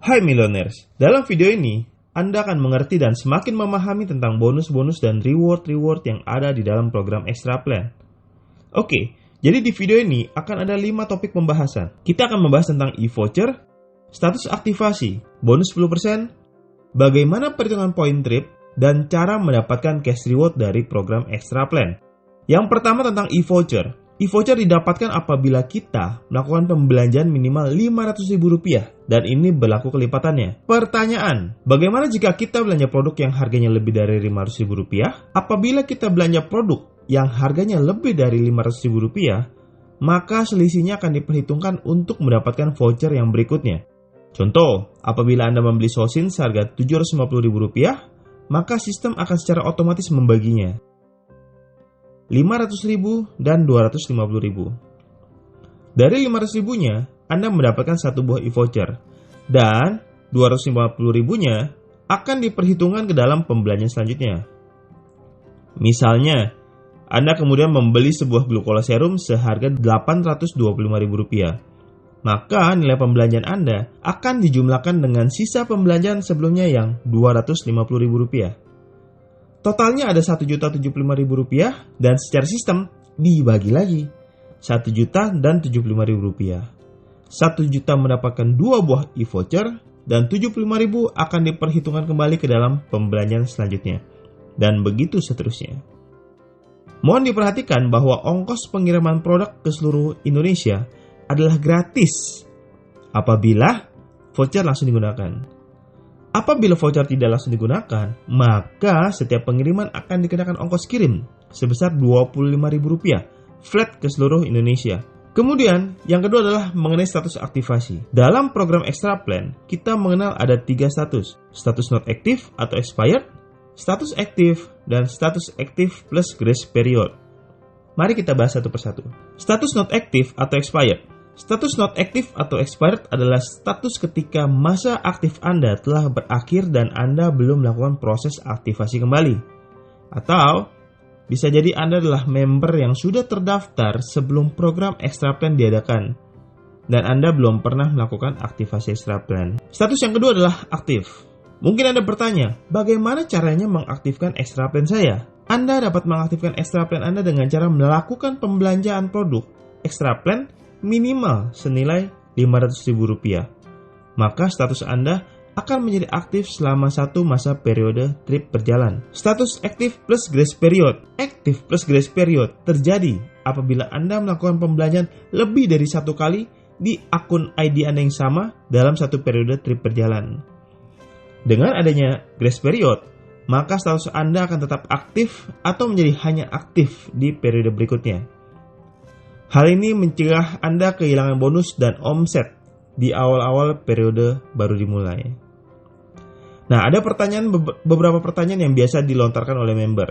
Hai Millionaires, dalam video ini Anda akan mengerti dan semakin memahami tentang bonus-bonus dan reward-reward yang ada di dalam program Extra Plan. Oke, jadi di video ini akan ada 5 topik pembahasan. Kita akan membahas tentang e-voucher, status aktivasi, bonus 10%, bagaimana perhitungan point trip, dan cara mendapatkan cash reward dari program Extra Plan. Yang pertama tentang e-voucher. E-voucher didapatkan apabila kita melakukan pembelanjaan minimal Rp500.000 dan ini berlaku kelipatannya. Pertanyaan, bagaimana jika kita belanja produk yang harganya lebih dari Rp500.000? Apabila kita belanja produk yang harganya lebih dari Rp500.000, maka selisihnya akan diperhitungkan untuk mendapatkan voucher yang berikutnya. Contoh, apabila Anda membeli sosin seharga Rp750.000, maka sistem akan secara otomatis membaginya. Rp500.000 dan Rp250.000. Dari Rp500.000-nya, Anda mendapatkan satu buah e-voucher dan Rp250.000-nya akan diperhitungkan ke dalam pembelanjaan selanjutnya. Misalnya, Anda kemudian membeli sebuah glukola serum seharga Rp825.000. Maka nilai pembelanjaan Anda akan dijumlahkan dengan sisa pembelanjaan sebelumnya yang Rp250.000. Totalnya ada Rp1.075.000 dan secara sistem dibagi lagi. Rp1.000.000 dan Rp75.000. Rp1.000.000 mendapatkan 2 buah e-voucher dan Rp75.000 akan diperhitungkan kembali ke dalam pembelanjaan selanjutnya. Dan begitu seterusnya. Mohon diperhatikan bahwa ongkos pengiriman produk ke seluruh Indonesia adalah gratis apabila voucher langsung digunakan. Apabila voucher tidak langsung digunakan, maka setiap pengiriman akan dikenakan ongkos kirim sebesar Rp25.000 flat ke seluruh Indonesia. Kemudian, yang kedua adalah mengenai status aktivasi. Dalam program Extra Plan, kita mengenal ada 3 status. Status not active atau expired, status active, dan status active plus grace period. Mari kita bahas satu persatu. Status not active atau expired. Status not active atau expired adalah status ketika masa aktif Anda telah berakhir dan Anda belum melakukan proses aktivasi kembali. Atau, bisa jadi Anda adalah member yang sudah terdaftar sebelum program Extra Plan diadakan dan Anda belum pernah melakukan aktivasi Extra Plan. Status yang kedua adalah aktif. Mungkin Anda bertanya, bagaimana caranya mengaktifkan Extra Plan saya? Anda dapat mengaktifkan Extra Plan Anda dengan cara melakukan pembelanjaan produk Extra Plan minimal senilai Rp500.000. Maka status Anda akan menjadi aktif selama satu masa periode trip berjalan. Status aktif plus grace period. Aktif plus grace period terjadi apabila Anda melakukan pembelanjaan lebih dari satu kali di akun ID Anda yang sama dalam satu periode trip berjalan. Dengan adanya grace period, maka status Anda akan tetap aktif atau menjadi hanya aktif di periode berikutnya. Hal ini mencegah Anda kehilangan bonus dan omset di awal-awal periode baru dimulai. Nah, ada beberapa pertanyaan yang biasa dilontarkan oleh member.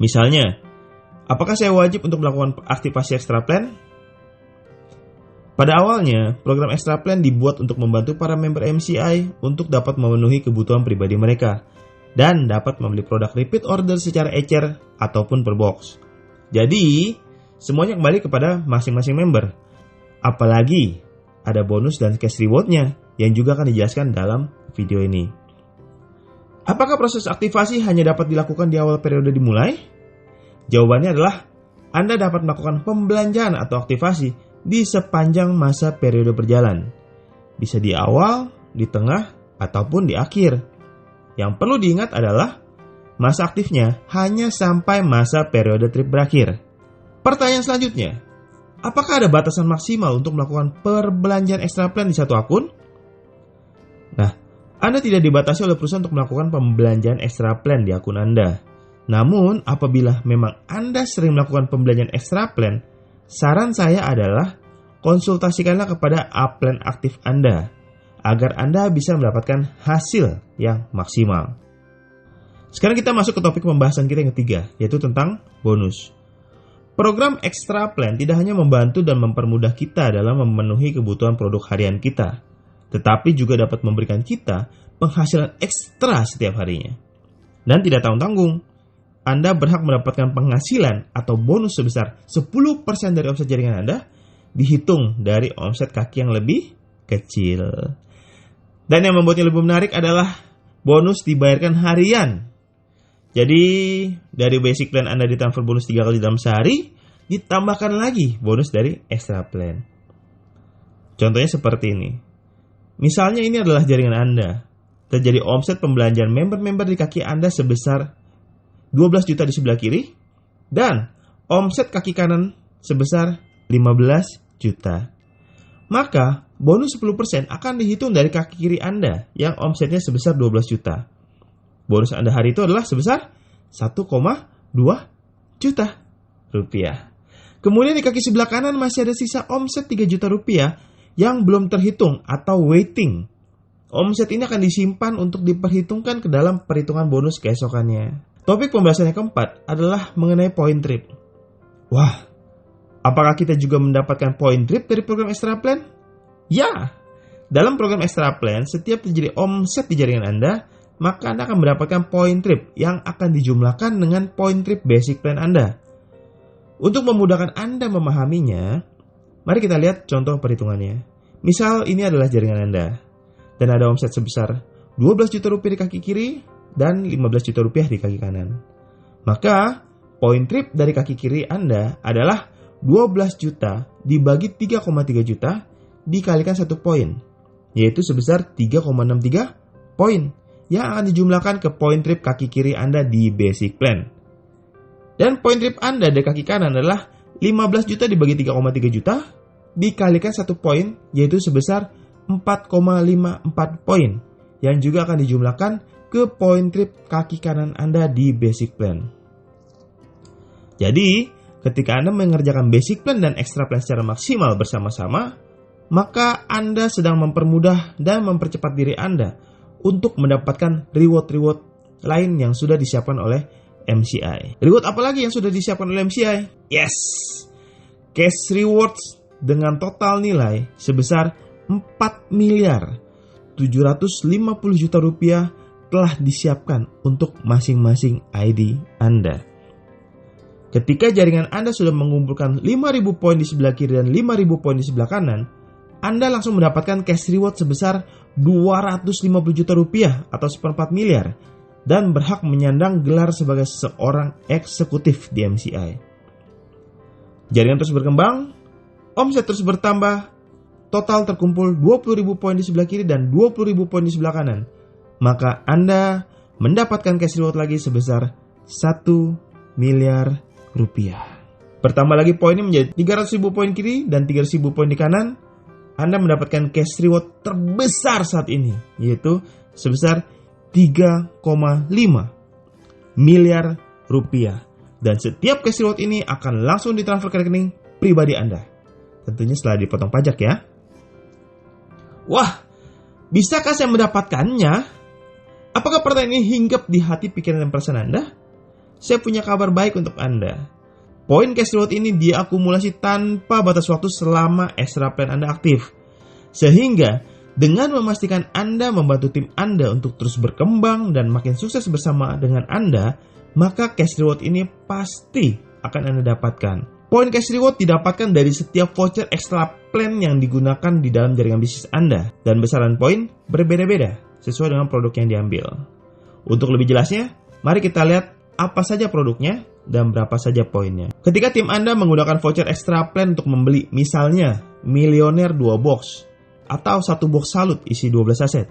Misalnya, apakah saya wajib untuk melakukan aktivasi Extra Plan? Pada awalnya, program Extra Plan dibuat untuk membantu para member MCI untuk dapat memenuhi kebutuhan pribadi mereka dan dapat membeli produk repeat order secara ecer ataupun per box. Jadi, semuanya kembali kepada masing-masing member. Apalagi ada bonus dan cash reward-nya yang juga akan dijelaskan dalam video ini. Apakah proses aktivasi hanya dapat dilakukan di awal periode dimulai? Jawabannya adalah Anda dapat melakukan pembelanjaan atau aktivasi di sepanjang masa periode berjalan. Bisa di awal, di tengah, ataupun di akhir. Yang perlu diingat adalah masa aktifnya hanya sampai masa periode trip berakhir. Pertanyaan selanjutnya, apakah ada batasan maksimal untuk melakukan perbelanjaan Extra Plan di satu akun? Nah, Anda tidak dibatasi oleh perusahaan untuk melakukan pembelanjaan Extra Plan di akun Anda. Namun, apabila memang Anda sering melakukan pembelanjaan Extra Plan, saran saya adalah konsultasikanlah kepada A-Plan aktif Anda, agar Anda bisa mendapatkan hasil yang maksimal. Sekarang kita masuk ke topik pembahasan kita yang ketiga, yaitu tentang bonus. Program Extra Plan tidak hanya membantu dan mempermudah kita dalam memenuhi kebutuhan produk harian kita, tetapi juga dapat memberikan kita penghasilan ekstra setiap harinya. Dan tidak tanggung-tanggung, Anda berhak mendapatkan penghasilan atau bonus sebesar 10% dari omset jaringan Anda, dihitung dari omset kaki yang lebih kecil. Dan yang membuatnya lebih menarik adalah bonus dibayarkan harian. Jadi dari basic plan Anda ditransfer bonus 3 kali dalam sehari, ditambahkan lagi bonus dari extra plan. Contohnya seperti ini. Misalnya ini adalah jaringan Anda. Terjadi omset pembelanjaan member-member di kaki Anda sebesar 12 juta di sebelah kiri, dan omset kaki kanan sebesar 15 juta. Maka bonus 10% akan dihitung dari kaki kiri Anda yang omsetnya sebesar 12 juta. Bonus Anda hari itu adalah sebesar 1,2 juta rupiah. Kemudian di kaki sebelah kanan masih ada sisa omset 3 juta rupiah yang belum terhitung atau waiting. Omset ini akan disimpan untuk diperhitungkan ke dalam perhitungan bonus keesokannya. Topik pembahasan yang keempat adalah mengenai point trip. Wah, apakah kita juga mendapatkan point trip dari program extra plan? Ya, dalam program extra plan, setiap terjadi omset di jaringan Anda, maka Anda akan mendapatkan point trip yang akan dijumlahkan dengan point trip basic plan Anda. Untuk memudahkan Anda memahaminya, mari kita lihat contoh perhitungannya. Misal ini adalah jaringan Anda, dan ada omset sebesar 12 juta rupiah di kaki kiri dan 15 juta rupiah di kaki kanan. Maka, point trip dari kaki kiri Anda adalah 12 juta dibagi 3,3 juta dikalikan 1 poin, yaitu sebesar 3,63 poin yang akan dijumlahkan ke point trip kaki kiri Anda di basic plan. Dan point trip Anda dari kaki kanan adalah 15 juta dibagi 3,3 juta dikalikan 1 poin, yaitu sebesar 4,54 poin yang juga akan dijumlahkan ke point trip kaki kanan Anda di basic plan. Jadi, ketika Anda mengerjakan basic plan dan extra plan secara maksimal bersama-sama, maka Anda sedang mempermudah dan mempercepat diri Anda untuk mendapatkan reward-reward lain yang sudah disiapkan oleh MCI. Reward apa lagi yang sudah disiapkan oleh MCI? Yes! Cash rewards dengan total nilai sebesar 4 miliar 750 juta rupiah telah disiapkan untuk masing-masing ID Anda. Ketika jaringan Anda sudah mengumpulkan 5.000 poin di sebelah kiri dan 5.000 poin di sebelah kanan, Anda langsung mendapatkan cash reward sebesar 250 juta rupiah atau 1/4 miliar dan berhak menyandang gelar sebagai seorang eksekutif di MCI. Jaringan terus berkembang, omset terus bertambah, total terkumpul 20.000 poin di sebelah kiri dan 20.000 poin di sebelah kanan. Maka Anda mendapatkan cash reward lagi sebesar 1 miliar rupiah. Bertambah lagi poinnya menjadi 300.000 poin kiri dan 300.000 poin di kanan. Anda mendapatkan cash reward terbesar saat ini, yaitu sebesar 3,5 miliar rupiah. Dan setiap cash reward ini akan langsung ditransfer ke rekening pribadi Anda. Tentunya setelah dipotong pajak ya. Wah, bisakah saya mendapatkannya? Apakah pertanyaan ini hinggap di hati, pikiran, dan perasaan Anda? Saya punya kabar baik untuk Anda. Poin cash reward ini diakumulasi tanpa batas waktu selama extra plan Anda aktif. Sehingga dengan memastikan Anda membantu tim Anda untuk terus berkembang dan makin sukses bersama dengan Anda, maka cash reward ini pasti akan Anda dapatkan. Poin cash reward didapatkan dari setiap voucher extra plan yang digunakan di dalam jaringan bisnis Anda. Dan besaran poin berbeda-beda sesuai dengan produk yang diambil. Untuk lebih jelasnya, mari kita lihat apa saja produknya dan berapa saja poinnya. Ketika tim Anda menggunakan voucher extra plan untuk membeli misalnya Milioner 2 box atau 1 box salut isi 12 aset,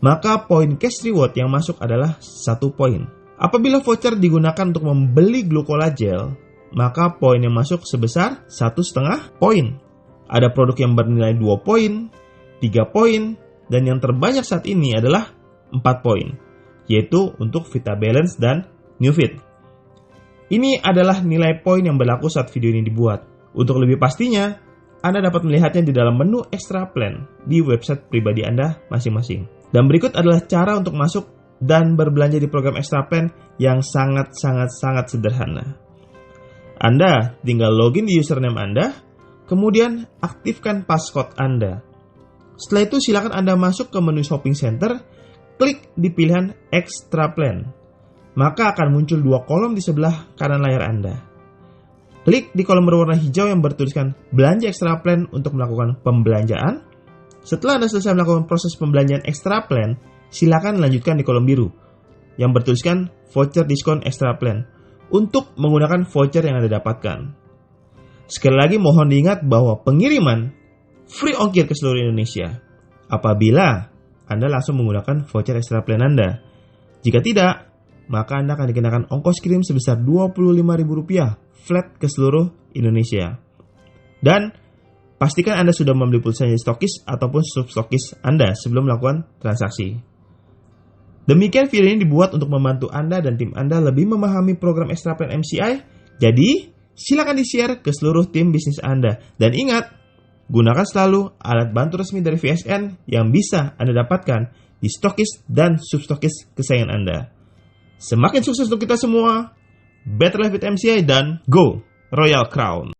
maka poin cash reward yang masuk adalah 1 poin. Apabila voucher digunakan untuk membeli glucola gel, maka poin yang masuk sebesar 1,5 poin. Ada produk yang bernilai 2 poin, 3 poin, dan yang terbanyak saat ini adalah 4 poin, yaitu untuk Vita Balance dan NewFit. Ini adalah nilai poin yang berlaku saat video ini dibuat. Untuk lebih pastinya, Anda dapat melihatnya di dalam menu extra plan di website pribadi Anda masing-masing. Dan berikut adalah cara untuk masuk dan berbelanja di program extra plan yang sangat sederhana. Anda tinggal login di username Anda, kemudian aktifkan passcode Anda. Setelah itu silakan Anda masuk ke menu shopping center, klik di pilihan extra plan. Maka akan muncul 2 kolom di sebelah kanan layar Anda. Klik di kolom berwarna hijau yang bertuliskan belanja extra plan untuk melakukan pembelanjaan. Setelah Anda selesai melakukan proses pembelanjaan Extra Plan, silakan lanjutkan di kolom biru yang bertuliskan voucher diskon Extra Plan untuk menggunakan voucher yang Anda dapatkan. Sekali lagi mohon diingat bahwa pengiriman free ongkir ke seluruh Indonesia apabila Anda langsung menggunakan voucher Extra Plan Anda. Jika tidak, maka Anda akan dikenakan ongkos kirim sebesar Rp25.000 flat ke seluruh Indonesia. Dan pastikan Anda sudah membeli pulsa dari stokis ataupun substokis Anda sebelum melakukan transaksi. Demikian video ini dibuat untuk membantu Anda dan tim Anda lebih memahami program Extra Plan MCI. Jadi, silakan di-share ke seluruh tim bisnis Anda. Dan ingat, gunakan selalu alat bantu resmi dari VSN yang bisa Anda dapatkan di stokis dan substokis kesayangan Anda. Semakin sukses untuk kita semua. Better Life with MCI dan Go Royal Crown!